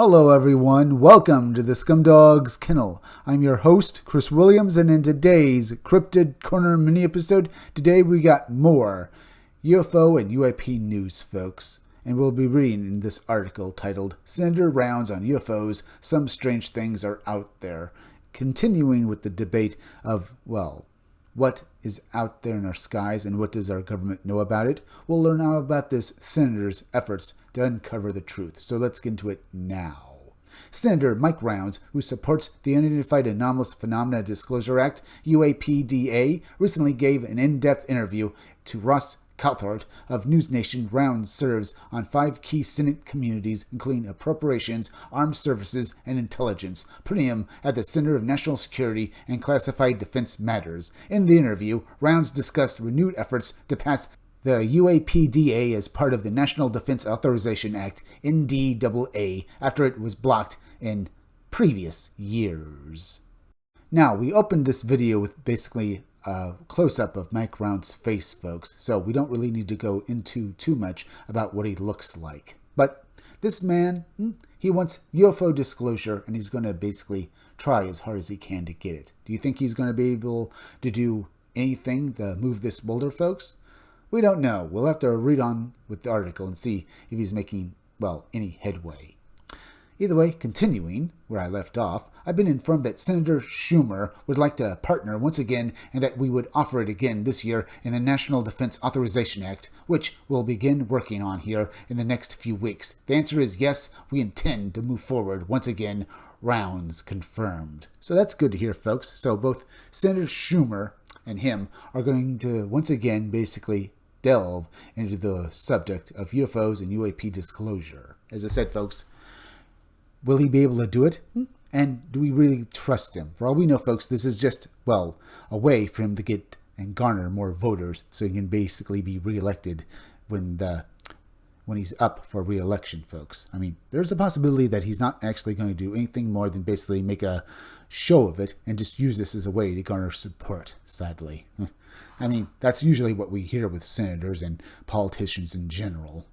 Hello everyone, welcome to the Scumdogs Kennel. I'm your host, Chris Williams, and in today's Cryptid Corner mini-episode, today we got more UFO and UAP news, folks. And we'll be reading in this article titled, Senator Rounds on UFOs, Some Strange Things Are Out There. Continuing with the debate of, what is out there in our skies and what does our government know about it? We'll learn all about this senator's efforts to uncover the truth. So let's get into it now. Senator Mike Rounds, who supports the Unidentified Anomalous Phenomena Disclosure Act, UAPDA, recently gave an in-depth interview to Ross Calthart of News Nation. Rounds serves on 5 key Senate committees, including Appropriations, Armed Services, and Intelligence, putting him at the center of national security and classified defense matters. In the interview, Rounds discussed renewed efforts to pass the UAPDA as part of the National Defense Authorization Act, NDAA, after it was blocked in previous years. Now, we opened this video with basically a close-up of Mike Rounds' face, folks, so we don't really need to go into too much about what he looks like. But this man, he wants UFO disclosure, and he's going to basically try as hard as he can to get it. Do you think he's going to be able to do anything to move this boulder, folks? We don't know. We'll have to read on with the article and see if he's making, any headway. Either way, continuing where I left off, I've been informed that Senator Schumer would like to partner once again and that we would offer it again this year in the National Defense Authorization Act, which we'll begin working on here in the next few weeks. The answer is yes, we intend to move forward once again. Rounds confirmed. So that's good to hear, folks. So both Senator Schumer and him are going to once again basically delve into the subject of UFOs and UAP disclosure. As I said, folks, will he be able to do it? And do we really trust him? For all we know, folks, this is just, a way for him to get and garner more voters so he can basically be reelected when he's up for reelection, folks. I mean, there's a possibility that he's not actually going to do anything more than basically make a show of it and just use this as a way to garner support, sadly. I mean, that's usually what we hear with senators and politicians in general.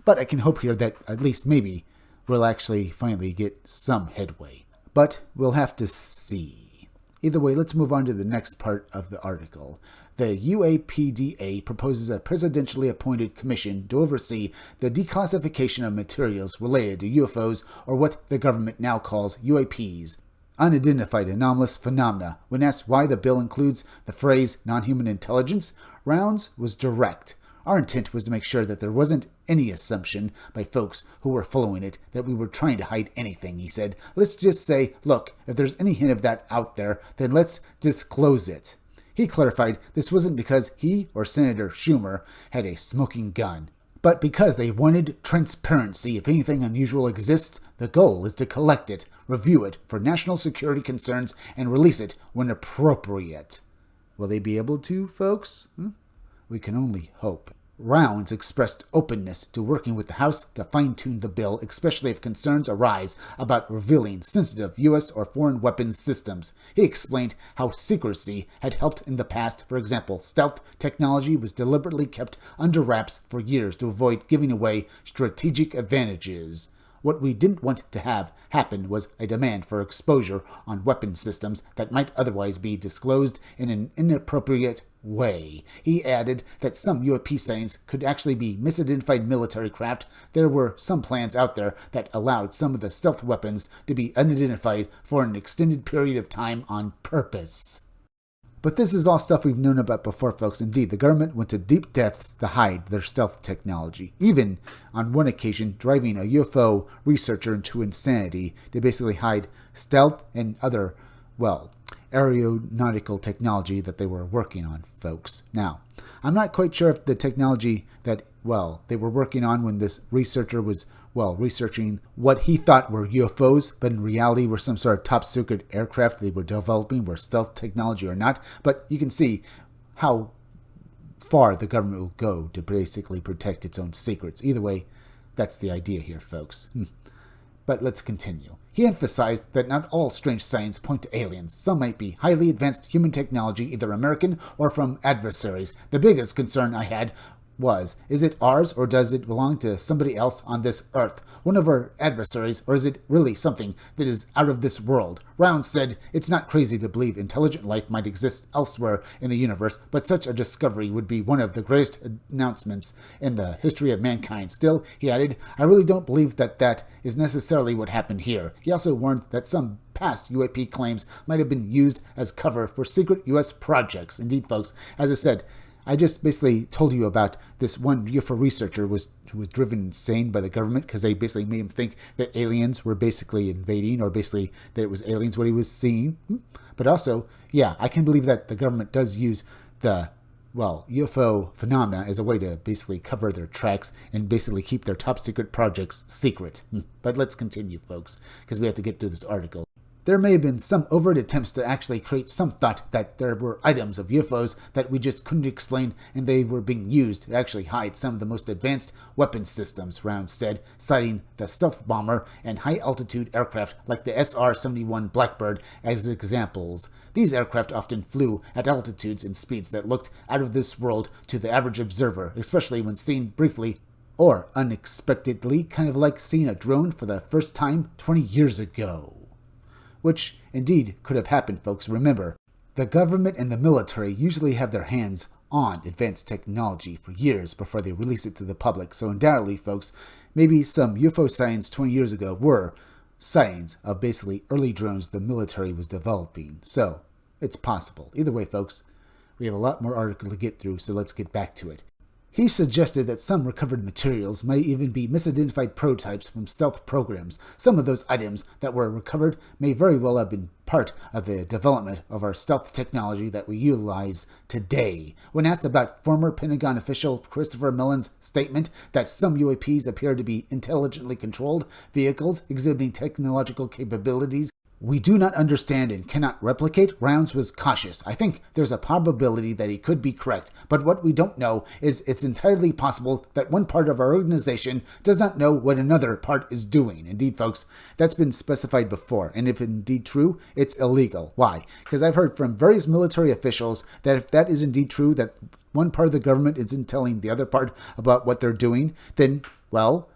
But I can hope here that at least maybe we'll actually finally get some headway. But we'll have to see. Either way, let's move on to the next part of the article. The UAPDA proposes a presidentially appointed commission to oversee the declassification of materials related to UFOs, or what the government now calls UAPs, Unidentified Anomalous Phenomena. When asked why the bill includes the phrase non-human intelligence, Rounds was direct. Our intent was to make sure that there wasn't any assumption by folks who were following it that we were trying to hide anything, he said. Let's just say, look, if there's any hint of that out there, then let's disclose it. He clarified this wasn't because he or Senator Schumer had a smoking gun, but because they wanted transparency. If anything unusual exists, the goal is to collect it, review it for national security concerns, and release it when appropriate. Will they be able to, folks? We can only hope. Rounds expressed openness to working with the House to fine-tune the bill, especially if concerns arise about revealing sensitive U.S. or foreign weapons systems. He explained how secrecy had helped in the past. For example, stealth technology was deliberately kept under wraps for years to avoid giving away strategic advantages. What we didn't want to have happen was a demand for exposure on weapon systems that might otherwise be disclosed in an inappropriate way. He added that some UAP sightings could actually be misidentified military craft. There were some plans out there that allowed some of the stealth weapons to be unidentified for an extended period of time on purpose. But this is all stuff we've known about before, folks. Indeed, the government went to deep depths to hide their stealth technology, even on one occasion driving a UFO researcher into insanity to basically hide stealth and other, aeronautical technology that they were working on, folks. Now, I'm not quite sure if the technology that, they were working on when this researcher was, researching what he thought were UFOs, but in reality were some sort of top-secret aircraft they were developing, were stealth technology or not. But you can see how far the government will go to basically protect its own secrets. Either way, that's the idea here, folks. But let's continue. He emphasized that not all strange signs point to aliens. Some might be highly advanced human technology, either American or from adversaries. The biggest concern I had was. Is it ours, or does it belong to somebody else on this earth, one of our adversaries, or is it really something that is out of this world? Rounds said it's not crazy to believe intelligent life might exist elsewhere in the universe, but such a discovery would be one of the greatest announcements in the history of mankind. Still, he added, I really don't believe that is necessarily what happened here. He also warned that some past UAP claims might have been used as cover for secret U.S. projects. Indeed, folks, as I said, I just basically told you about this one UFO researcher who was driven insane by the government because they basically made him think that aliens were basically invading, or basically that it was aliens what he was seeing. But also, yeah, I can believe that the government does use the UFO phenomena as a way to basically cover their tracks and basically keep their top secret projects secret. But let's continue, folks, because we have to get through this article. There may have been some overt attempts to actually create some thought that there were items of UFOs that we just couldn't explain, and they were being used to actually hide some of the most advanced weapon systems, Rounds said, citing the stealth bomber and high-altitude aircraft like the SR-71 Blackbird as examples. These aircraft often flew at altitudes and speeds that looked out of this world to the average observer, especially when seen briefly or unexpectedly, kind of like seeing a drone for the first time 20 years ago. Which indeed could have happened, folks. Remember, the government and the military usually have their hands on advanced technology for years before they release it to the public. So undoubtedly, folks, maybe some UFO sightings 20 years ago were sightings of basically early drones the military was developing. So it's possible. Either way, folks, we have a lot more article to get through, so let's get back to it. He suggested that some recovered materials might even be misidentified prototypes from stealth programs. Some of those items that were recovered may very well have been part of the development of our stealth technology that we utilize today. When asked about former Pentagon official Christopher Mellon's statement that some UAPs appear to be intelligently controlled vehicles exhibiting technological capabilities we do not understand and cannot replicate, Rounds was cautious. I think there's a probability that he could be correct, but what we don't know is it's entirely possible that one part of our organization does not know what another part is doing. Indeed, folks, that's been specified before, and if indeed true, it's illegal. Why? Because I've heard from various military officials that if that is indeed true, that one part of the government isn't telling the other part about what they're doing, then, well,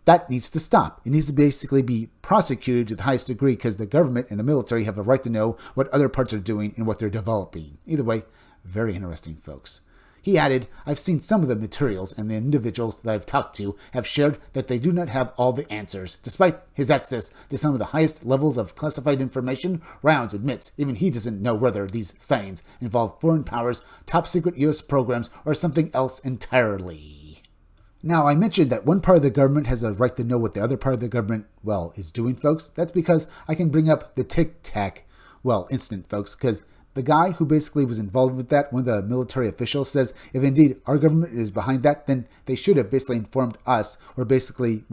that needs to stop. It needs to basically be prosecuted to the highest degree because the government and the military have a right to know what other parts are doing and what they're developing. Either way, very interesting, folks. He added, I've seen some of the materials and the individuals that I've talked to have shared that they do not have all the answers. Despite his access to some of the highest levels of classified information, Rounds admits even he doesn't know whether these sightings involve foreign powers, top secret U.S. programs, or something else entirely. Now, I mentioned that one part of the government has a right to know what the other part of the government, is doing, folks. That's because I can bring up the Tic Tac, incident, folks, because the guy who basically was involved with that, one of the military officials, says if indeed our government is behind that, then they should have basically informed us, or basically,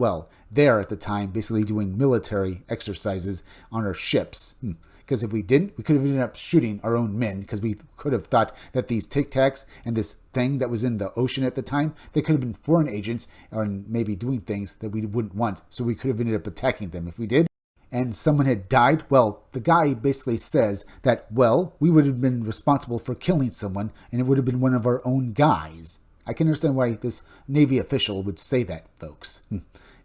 there at the time, basically doing military exercises on our ships. Because if we didn't, we could have ended up shooting our own men, because we could have thought that these Tic Tacs and this thing that was in the ocean at the time, they could have been foreign agents and maybe doing things that we wouldn't want. So we could have ended up attacking them. If we did, and someone had died, the guy basically says that, we would have been responsible for killing someone, and it would have been one of our own guys. I can understand why this Navy official would say that, folks.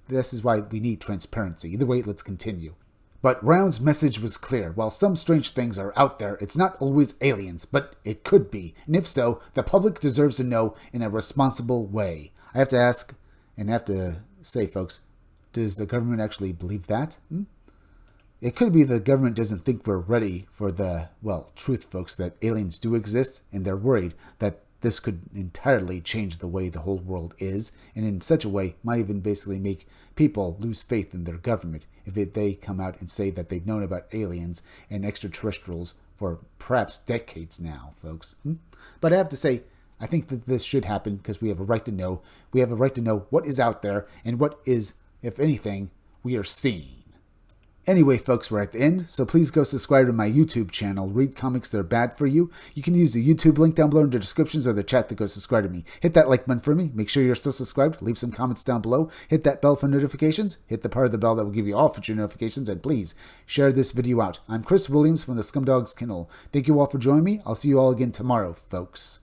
This is why we need transparency. Either way, let's continue. But Round's message was clear. While some strange things are out there, it's not always aliens, but it could be. And if so, the public deserves to know in a responsible way. I have to ask, and have to say, folks, does the government actually believe that? It could be the government doesn't think we're ready for the, truth, folks, that aliens do exist, and they're worried that this could entirely change the way the whole world is, and in such a way might even basically make people lose faith in their government if they come out and say that they've known about aliens and extraterrestrials for perhaps decades now, folks. But I have to say, I think that this should happen because we have a right to know. We have a right to know what is out there and what is, if anything, we are seeing. Anyway, folks, we're at the end, so please go subscribe to my YouTube channel, Read Comics That Are Bad For You. You can use the YouTube link down below in the descriptions or the chat to go subscribe to me. Hit that like button for me. Make sure you're still subscribed. Leave some comments down below. Hit that bell for notifications. Hit the part of the bell that will give you all future notifications. And please, share this video out. I'm Chris Williams from the Scumdogs Kennel. Thank you all for joining me. I'll see you all again tomorrow, folks.